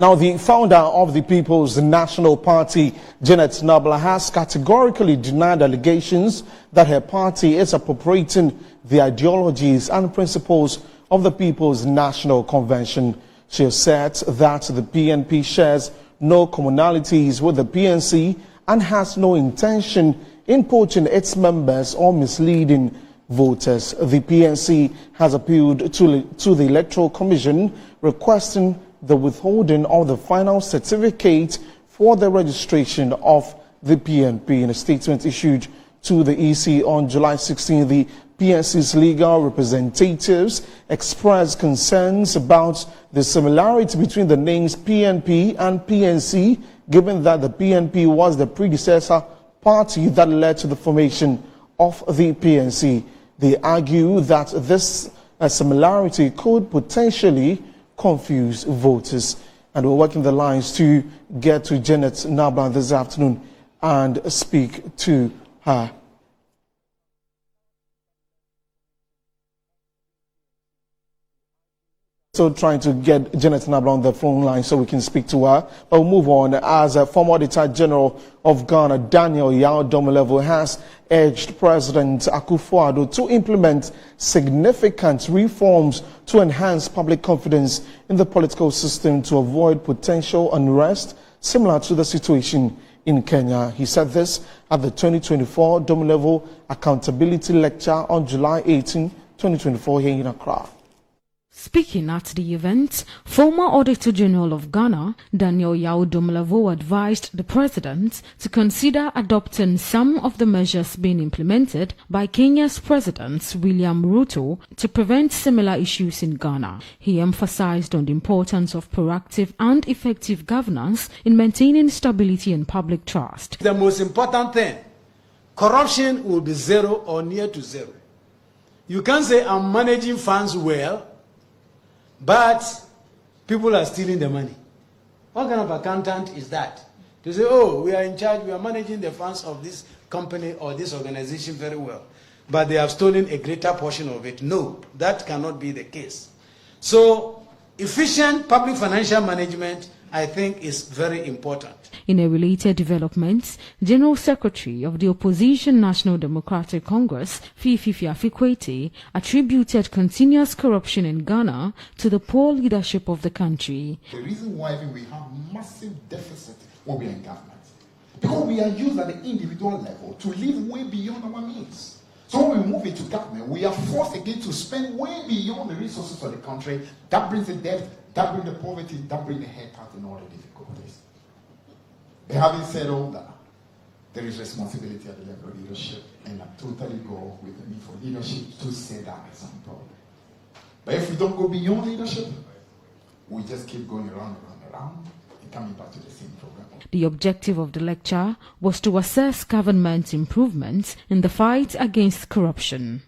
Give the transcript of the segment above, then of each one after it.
Now, the founder of the People's National Party, Janet Nabla, has categorically denied allegations that her party is appropriating the ideologies and principles of the People's National Convention. She has said that the PNP shares no commonalities with the PNC and has no intention in poaching its members or misleading voters. The PNC has appealed to the Electoral Commission requesting the withholding of the final certificate for the registration of the PNP. In a statement issued to the EC on July 16, the PNC's legal representatives expressed concerns about the similarity between the names PNP and PNC, given that the PNP was the predecessor party that led to the formation of the PNC. They argue that this similarity could potentially confuse voters. And we're working the lines to get to Janet Nabla this afternoon and speak to her. So trying to get Janet Nabla on the phone line so we can speak to her. But we'll move on. As a former Auditor General of Ghana, Daniel Yaw has urged President Akufo-Addo to implement significant reforms to enhance public confidence in the political system to avoid potential unrest similar to the situation in Kenya. He said this at the 2024 Domo-Level Accountability Lecture on July 18, 2024 here in Accra. Speaking at the event, former Auditor General of Ghana, Daniel Yaw advised the President to consider adopting some of the measures being implemented by Kenya's President William Ruto to prevent similar issues in Ghana. He emphasized on the importance of proactive and effective governance in maintaining stability and public trust. The most important thing, corruption will be zero or near to zero. You can't say I'm managing funds well, but people are stealing the money. What kind of accountant is that? To say, oh, we are in charge, we are managing the funds of this company or this organization very well, but they have stolen a greater portion of it. No, that cannot be the case. So, efficient public financial management, I think, is very important. In a related development, General Secretary of the Opposition National Democratic Congress, Fifi Afikwete, attributed continuous corruption in Ghana to the poor leadership of the country. The reason why we have massive deficit when we are in government, because we are used at the individual level to live way beyond our means. So when we move into government, we are forced again to spend way beyond the resources of the country. That brings the debt, that brings the poverty, that brings the haircut and all the difficulties. But having said all that, there is responsibility at the level of leadership, and I totally go with the need for leadership to set that example. But if we don't go beyond leadership, we just keep going around and coming back to the same program. The objective of the lecture was to assess government improvements in the fight against corruption.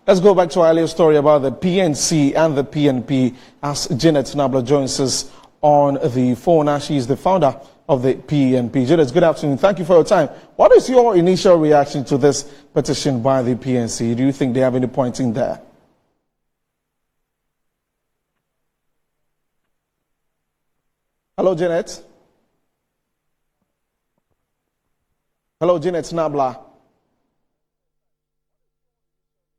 Let's go back to our earlier story about the PNC and the PNP as Janet Nabla joins us on the phone. She is the founder of the PNP. Janet, good afternoon. Thank you for your time. What is your initial reaction to this petition by the PNC? Do you think they have any point in there? Hello, Janet. Hello, Janet Nabla.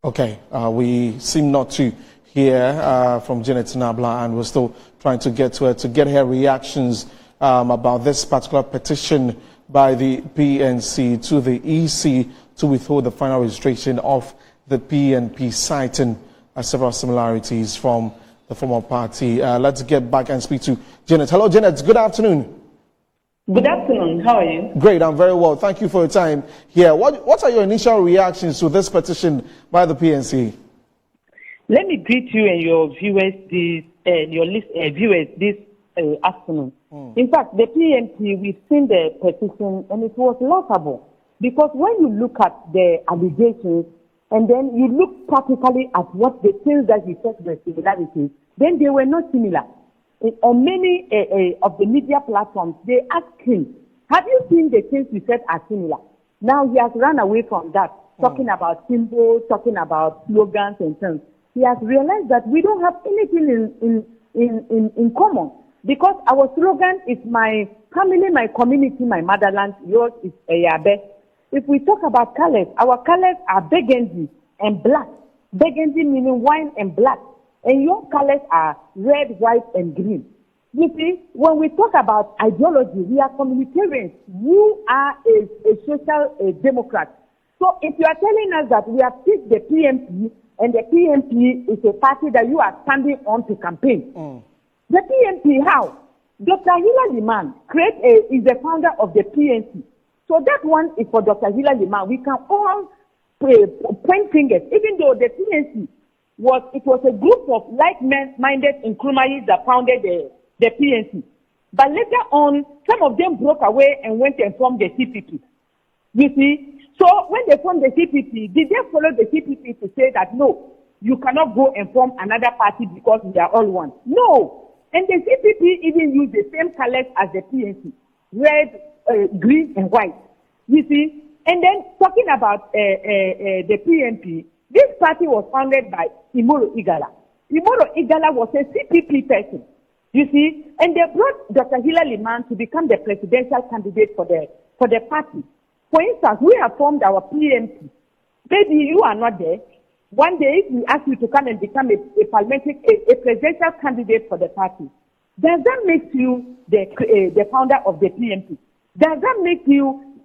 Okay, we seem not to hear from Janet Nabla, and we're still trying to get to her to get her reactions about this particular petition by the PNC to the EC to withhold the final registration of the PNP, citing several similarities from the former party. Let's get back and speak to Janet. Hello, Janet. Good afternoon. Good afternoon. How are you? Great. I'm very well. Thank you for your time here. What are your initial reactions to this petition by the PNC? Let me greet you and your viewers this afternoon. In fact, the PNP, we've seen the petition and it was laughable because when you look at the allegations and then you look practically at what the things that you said were similarities, then they were not similar. On many of the media platforms, they asked him, have you seen the things we said are similar? Now he has run away from that, talking about symbols, talking about slogans and things. He has realized that we don't have anything in common. Because our slogan is my family, my community, my motherland. Yours is Eyabe. If we talk about colors, our colors are burgundy and black. Burgundy meaning wine and black. And your colors are red, white, and green. You see, when we talk about ideology, we are communitarians. You are a social democrat. So if you are telling us that we have picked the PNP, and the PNP is a party that you are standing on to campaign. The PNP, how? Dr. Hila Liman is the founder of the PNC. So that one is for Dr. Hila Liman. We can all point fingers, even though the PNC was a group of like-minded Nkrumahs that founded the PNC. But later on, some of them broke away and went and formed the CPP. You see? So when they formed the CPP, did they follow the CPP to say that, no, you cannot go and form another party because we are all one? No. And the CPP even used the same colors as the PNC, red, green, and white. You see? And then talking about the PNP, this party was founded by Imoro Igala. Imoro Igala was a CPP person. You see? And they brought Dr. Hila Liman to become the presidential candidate for the party. For instance, we have formed our PNP. Maybe you are not there. One day, if we ask you to come and become a presidential candidate for the party, does that make you the founder of the PNP? Does that make you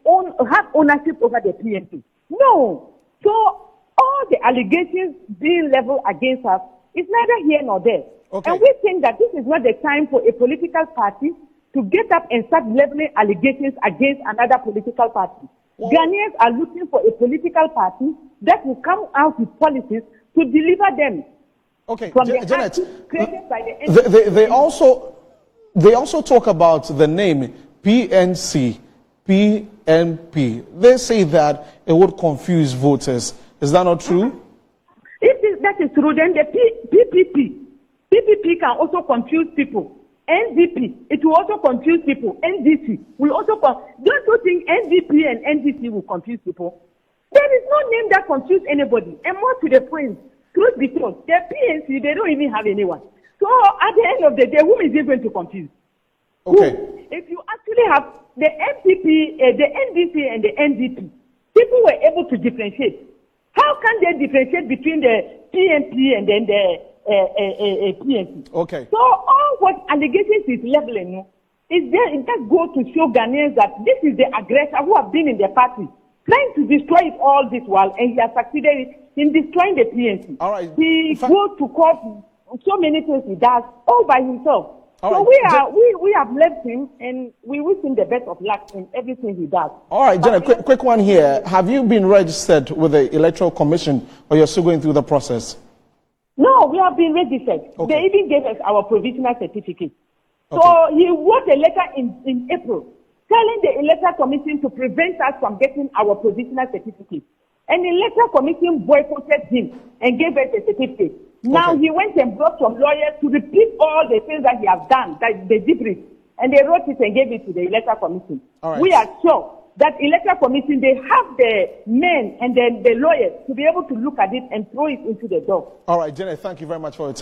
have ownership over the PNP? No. So all the allegations being leveled against us is neither here nor there. Okay. And we think that this is not the time for a political party to get up and start leveling allegations against another political party. Well, Ghanaians are looking for a political party that will come out with policies to deliver them. Okay, from Janet, created by the they also talk about the name PNC, PNP. They say that it would confuse voters. Is that not true? If that is true, then the PPP can also confuse people. NDP, it will also confuse people. NDC will also don't you think NDP and NDC will confuse people? There is no name that confuses anybody. And more to the point, truth be told, the PNC, they don't even have anyone. So at the end of the day, who is it going to confuse? Okay. Who? If you actually have the NPP, the NDC and the NDP, people were able to differentiate. How can they differentiate between the PNP and then the PNC? Okay. So all what allegations is leveling is there. It does go to show Ghanaians that this is the aggressor who have been in the party, trying to destroy it all this while, and he has succeeded in destroying the PNC. All right. He goes to court, so many things he does all by himself. All so right. we have left him, and we wish him the best of luck in everything he does. All right, Janet, quick one here. Have you been registered with the Electoral Commission, or you're still going through the process? No, we have been registered. Okay. They even gave us our provisional certificate. Okay. So he wrote a letter in April telling the Electoral Commission to prevent us from getting our provisional certificate. And the Electoral Commission boycotted him and gave us a certificate. Now Okay. he went and brought some lawyers to repeat all the things that he has done, that they debriefed. And they wrote it and gave it to the Electoral Commission. All right. We are sure that Electoral Commission, they have the men and then the lawyers to be able to look at it and throw it into the door. All right, Janet, thank you very much for your time.